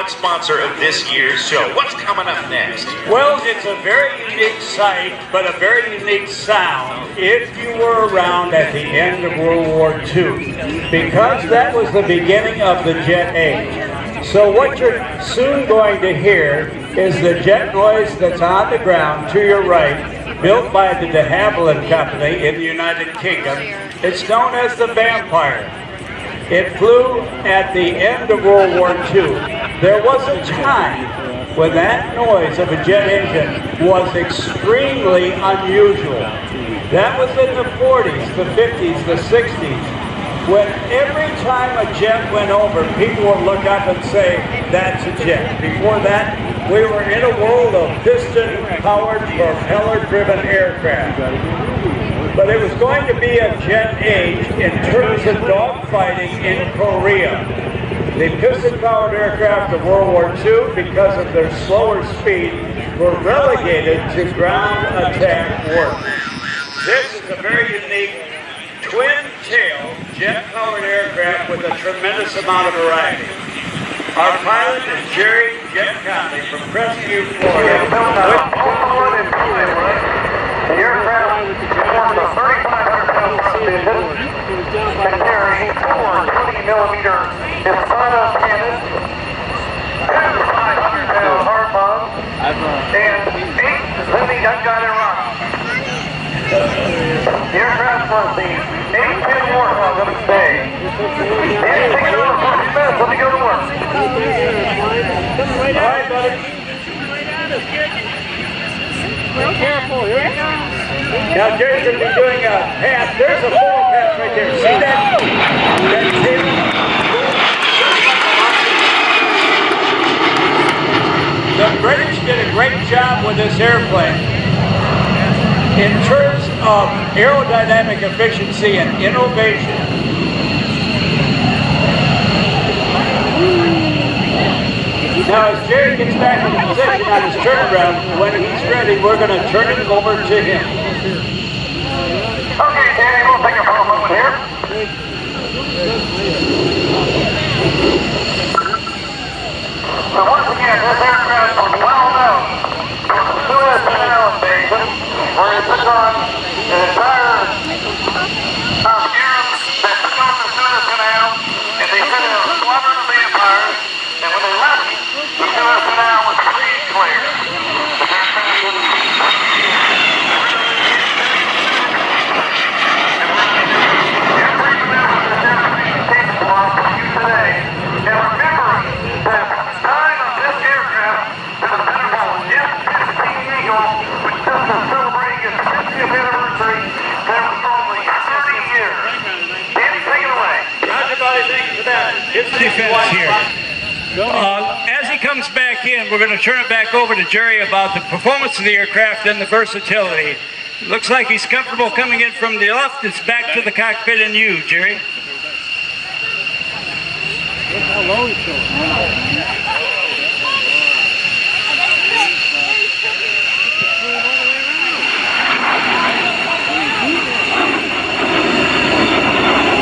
proud sponsor of this year's show. What's coming up next? Well, it's a very unique sight, but a very unique sound if you were around at the end of World War II, because that was the beginning of the jet age. So what you're soon going to hear is the jet noise that's on the ground to your right, built by the de Havilland Company in the United Kingdom. It's known as the Vampire. It flew at the end of World War II. There was a time when that noise of a jet engine was extremely unusual. That was in the 40s, the 50s, the 60s, when every time a jet went over, people would look up and say, that's a jet. Before that, we were in a world of piston-powered, propeller-driven aircraft. But it was going to be a jet age in terms of dogfighting in Korea. The piston-powered aircraft of World War II, because of their slower speed, were relegated to ground attack work. This is a very unique twin-tail jet-powered aircraft with a tremendous amount of variety. Our pilot is Jerry Conley from Crestview, Florida. The aircraft performed a 3,500-pound transition and carrying 4 20-millimeter Infanta cannons, 2 500-pound hard bombs, and 8 heavy unguided rockets. The aircraft was the 8-10 warthog of its day. And take it over for a few minutes. Let me go to work. All right, buddy. Careful, here it comes. Now Jerry's going to be doing a pass. There's a full pass right there. See that? That table? The British did a great job with this airplane. In terms of aerodynamic efficiency and innovation. Now, as Jerry gets back in position on his turnaround, when he's ready, we're going to turn it over to him. Okay, Danny, we'll take it for a moment here. So once again, this aircraft was well known for the Suez Canal invasion, where it took on an entire Arabs that took on the Suez Canal, and they sent in a squadron of vampires, and when they left, the Suez Canal was free and clear. Every member of this airplane is capable of for you today. And remembering that from the time of this aircraft to the beautiful F-15 Eagle, which just is celebrating its 50th anniversary, there was only 30 years. Danny, take it away. Roger, buddy, thanks for that. It's defense here. As he comes back in, we're going to turn it back over to Jerry about the performance of the aircraft and the versatility. Looks like he's comfortable coming in from the left. It's back to the cockpit and you, Jerry.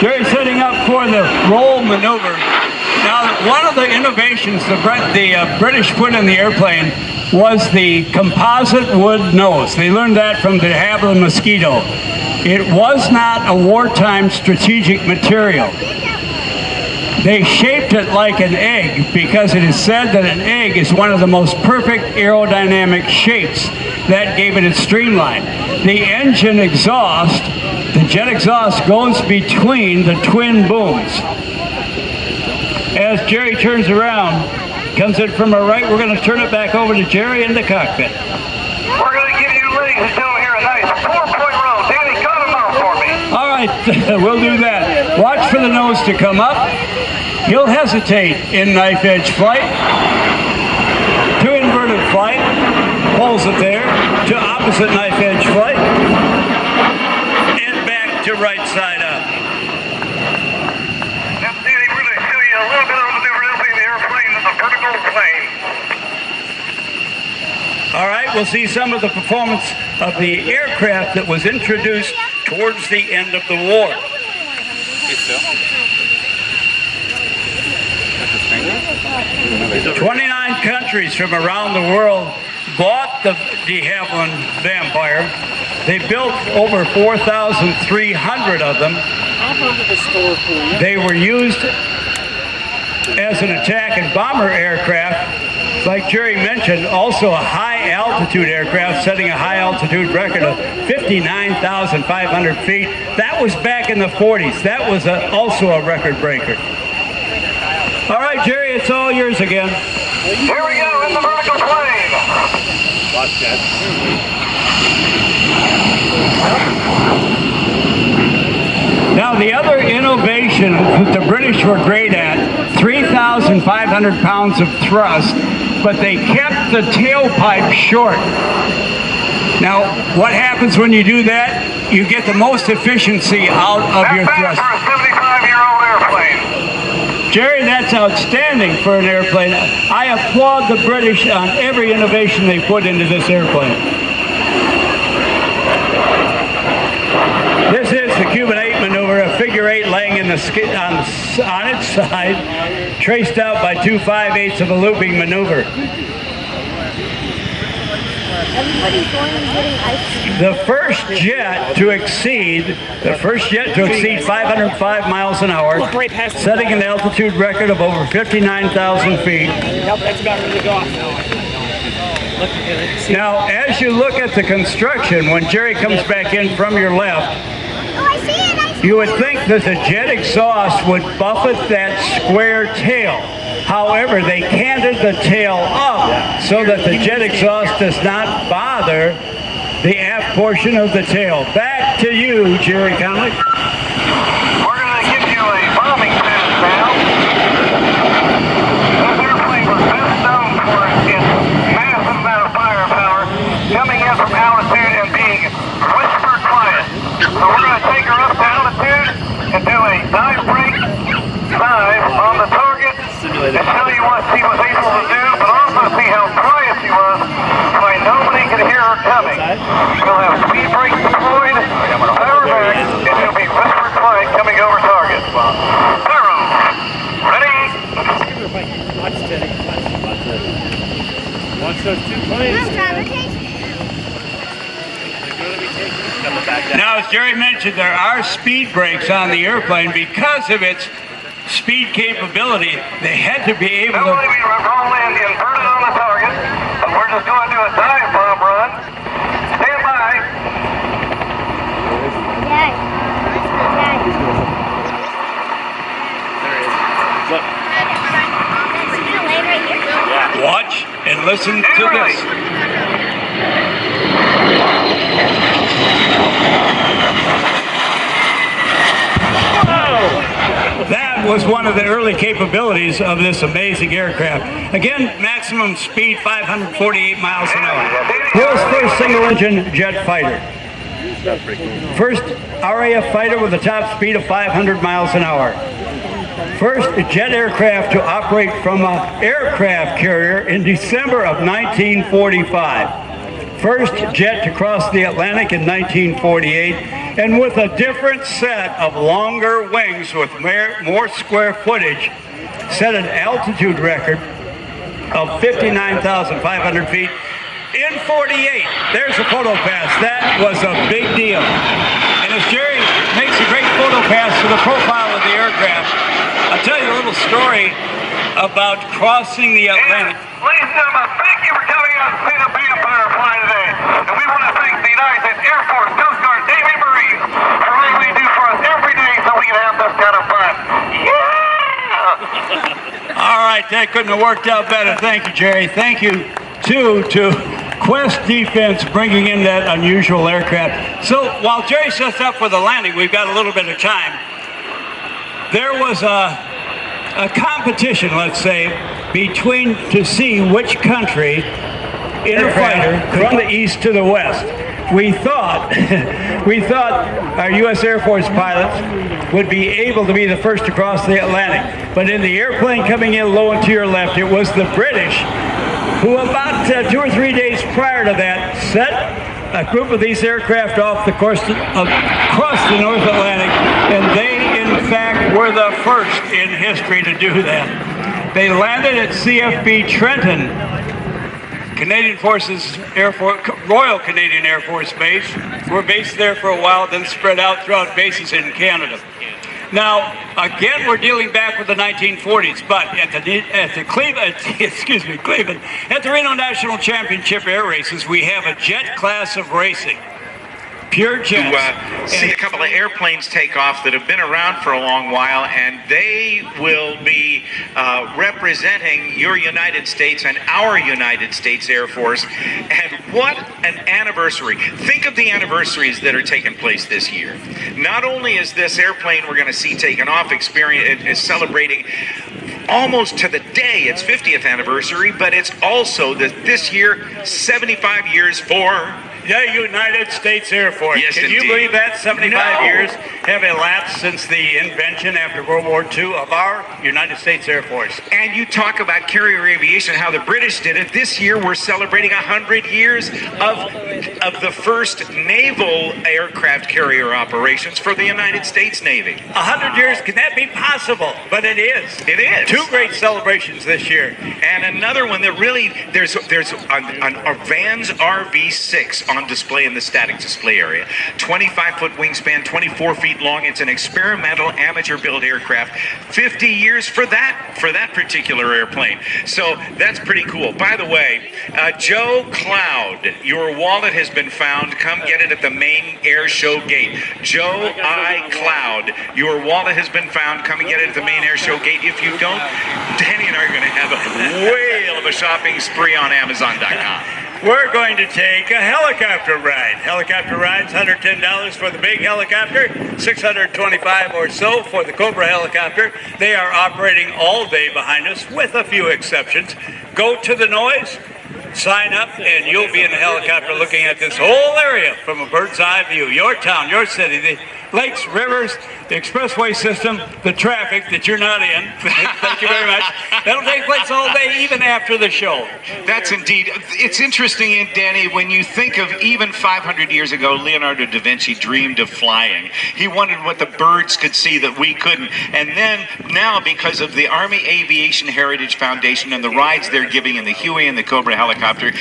Jerry's setting up for the roll maneuver. Now, one of the innovations the British put in the airplane was the composite wood nose. They learned that from the Havilland Mosquito. It was not a wartime strategic material. They shaped it like an egg because it is said that an egg is one of the most perfect aerodynamic shapes. That gave it its streamline. The engine exhaust, the jet exhaust, goes between the twin booms. As Jerry turns around, comes in from our right, we're going to turn it back over to Jerry in the cockpit. We're going to give you, ladies and gentlemen, here a nice 4-point roll. Danny, cut them out for me. All right, we'll do that. Watch for the nose to come up. He'll hesitate in knife edge flight. To inverted flight. Pulls it there. To opposite knife edge flight. And back to right side up. A little bit of maneuverability in the airplane in the vertical plane. All right, we'll see some of the performance of the aircraft that was introduced towards the end of the war. That's his finger? 29 countries from around the world bought the Havilland Vampire. They built over 4,300 of them. They were used as an attack and bomber aircraft. Like Jerry mentioned, also a high-altitude aircraft, setting a high-altitude record of 59,500 feet. That was back in the 40s. That was also a record breaker. All right, Jerry, it's all yours again. Here we go in the vertical plane. Watch that. Now, the other innovation that the British were great at, 3,500 pounds of thrust, but they kept the tailpipe short. Now, what happens when you do that? You get the most efficiency out of your thrust. That's for a 75-year-old airplane. Jerry, that's outstanding for an airplane. I applaud the British on every innovation they put into this airplane. This is the Cuban 8 maneuver, a figure 8 laying in the on its side, traced out by 2 5/8 of a looping maneuver. Everybody's going and getting ice cream. The first jet to exceed 505 miles an hour, setting an altitude record of over 59,000 feet. That's about ready to go off now. Now, as you look at the construction, when Jerry comes back in from your left, Oh, I see it. you would think that the jet exhaust would buffet that square tail. However, they canted the tail up so that the jet exhaust does not bother the aft portion of the tail. Back to you, Jerry Conley. We're going to give you a bombing test now. This airplane was best known for its massive amount of firepower coming in from altitude and being whispered quiet. So we're going to take her up to altitude and do a dive break dive on the target and show you what she was able to do, but also see how quiet she was so nobody could hear her coming. We'll have speed brakes deployed, power back, and she'll be whispered quiet coming over target. Zero. Ready? Watch steady. Watch steady. Watch those two planes. Come, driver, take. They're going to be taking coming back down. Now, as Jerry mentioned, there are speed brakes on the airplane because of its speed capability. They had to be able Now to... we roll in inverted on the target, and we're just going to do a dive bomb run. Stand by. Dad. Dad. There he is. Look. Is he gonna land right here? Yeah. Watch and listen to this. That was one of the early capabilities of this amazing aircraft. Again, maximum speed 548 miles an hour. World's first single-engine jet fighter. First RAF fighter with a top speed of 500 miles an hour. First jet aircraft to operate from an aircraft carrier in December of 1945. First jet to cross the Atlantic in 1948, and with a different set of longer wings with more square footage, set an altitude record of 59,500 feet in 48. There's a photo pass. That was a big deal. And as Jerry makes a great photo pass to the profile of the aircraft, I'll tell you a little story about crossing the Atlantic. Ladies and gentlemen, thank you for coming out and seeing the Vampire fly today. And we want to thank the United States Air Force, Coast Guard, Navy, and Marines for everything they do for us every day so we can have this kind of fun. Yeah! All right, that couldn't have worked out better. Thank you, Jerry. Thank you, too, to Quest Defense bringing in that unusual aircraft. So while Jerry sets up for the landing, we've got a little bit of time. There was a competition, let's say, to see which country in a fighter from the east to the west. We thought our U.S. Air Force pilots would be able to be the first to cross the Atlantic. But in the airplane coming in low and to your left, it was the British who about 2 or 3 days prior to that set a group of these aircraft off the course across the North Atlantic, and they in fact were the first in history to do that. They landed at CFB Trenton, Canadian Forces Royal Canadian Air Force Base. We're based there for a while, then spread out throughout bases in Canada. Now, again, we're dealing back with the 1940s, but at the Cleveland, at the Reno National Championship Air Races, we have a jet class of racing. Pure jets. See a couple of airplanes take off that have been around for a long while, and they will be representing your United States and our United States Air Force. And what an anniversary. Think of the anniversaries that are taking place this year. Not only is this airplane we're going to see taken off is celebrating almost to the day its 50th anniversary, but it's also this year 75 years for the United States Air Force. Yes, Can you indeed. believe that 75 years have elapsed since the invention after World War II of our United States Air Force? And you talk about carrier aviation, how the British did it. This year we're celebrating 100 years of the first naval aircraft carrier operations for the United States Navy. 100 years, can that be possible? But it is. It is. Two great celebrations this year. And another one that really, there's a Vans RV6 on display in the static display area. 25-foot wingspan, 24 feet long. It's an experimental amateur-built aircraft. 50 years for that particular airplane. So that's pretty cool. By the way, Joe Cloud, your wallet has been found. Come get it at the main air show gate. Joe I. Cloud, your wallet has been found. Come and get it at the main air show gate. If you don't, Danny and I are going to have a whale of a shopping spree on Amazon.com. We're going to take a helicopter ride. Helicopter rides, $110 for the big helicopter, $625 or so for the Cobra helicopter. They are operating all day behind us, with a few exceptions. Go to the noise, sign up, and you'll be in the helicopter looking at this whole area from a bird's eye view. Your town, your city, the lakes, rivers, the expressway system, the traffic that you're not in. Thank you very much. That'll take place all day, even after the show. That's indeed. It's interesting, Danny, when you think of even 500 years ago, Leonardo da Vinci dreamed of flying. He wondered what the birds could see that we couldn't. And then now, because of the Army Aviation Heritage Foundation and the rides they're giving in the Huey and the Cobra helicopter,